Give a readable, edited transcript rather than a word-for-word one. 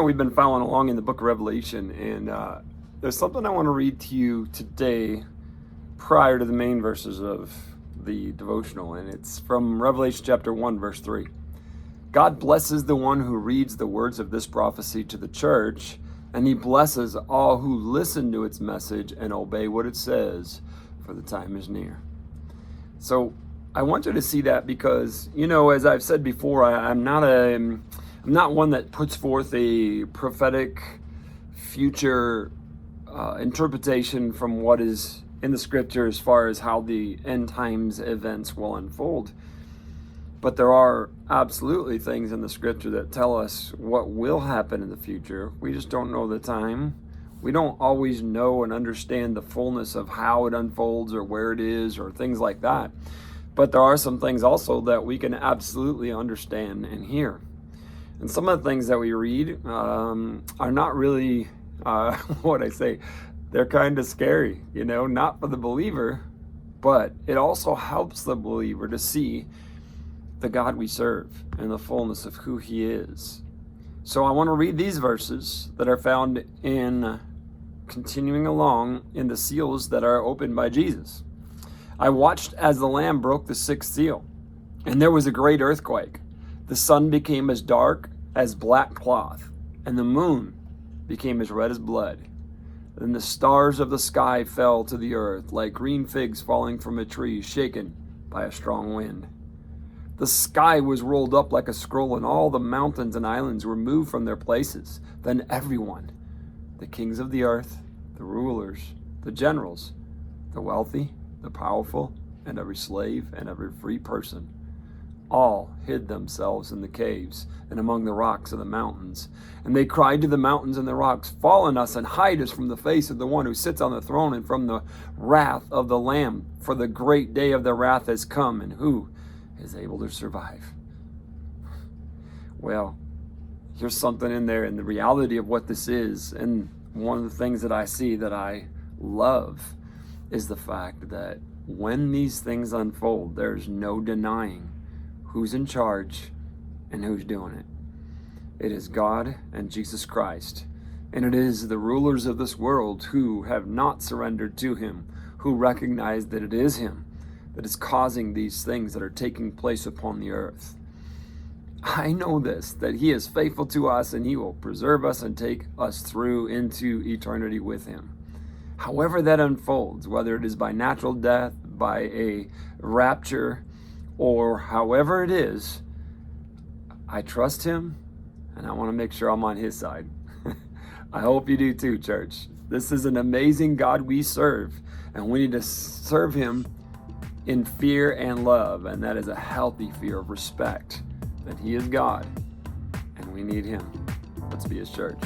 we've been following along in the book of Revelation, and there's something I want to read to you today prior to the main verses of the devotional, and it's from Revelation chapter 1, verse 3. God blesses the one who reads the words of this prophecy to the church, and he blesses all who listen to its message and obey what it says, for the time is near. So I want you to see that because, as I've said before, I'm not one that puts forth a prophetic future interpretation from what is in the scripture as far as how the end times events will unfold. But there are absolutely things in the scripture that tell us what will happen in the future. We just don't know the time. We don't always know and understand the fullness of how it unfolds or where it is or things like that. But there are some things also that we can absolutely understand and hear. And some of the things that we read are not really, they're kind of scary, not for the believer, but it also helps the believer to see the God we serve and the fullness of who he is. So I want to read these verses that are found in continuing along in the seals that are opened by Jesus. I watched as the Lamb broke the sixth seal, and there was a great earthquake. The sun became as dark as black cloth, and the moon became as red as blood. Then the stars of the sky fell to the earth like green figs falling from a tree shaken by a strong wind. The sky was rolled up like a scroll, and all the mountains and islands were moved from their places. Then everyone, the kings of the earth, the rulers, the generals, the wealthy, the powerful, and every slave and every free person, all hid themselves in the caves and among the rocks of the mountains. And they cried to the mountains and the rocks, "Fall on us and hide us from the face of the one who sits on the throne and from the wrath of the Lamb. For the great day of their wrath has come, and who is able to survive?" Well, here's something in there in the reality of what this is. And one of the things that I see that I love is the fact that when these things unfold, there's no denying who's in charge and who's doing it. It is God and Jesus Christ. And it is the rulers of this world who have not surrendered to him, who recognize that it is him that is causing these things that are taking place upon the earth. I know this, that he is faithful to us and he will preserve us and take us through into eternity with him. However that unfolds, whether it is by natural death, by a rapture, or however it is, I trust him and I want to make sure I'm on his side. I hope you do too, church. This is an amazing God we serve, and we need to serve him in fear and love, and that is a healthy fear of respect that he is God and we need him. Let's be his church.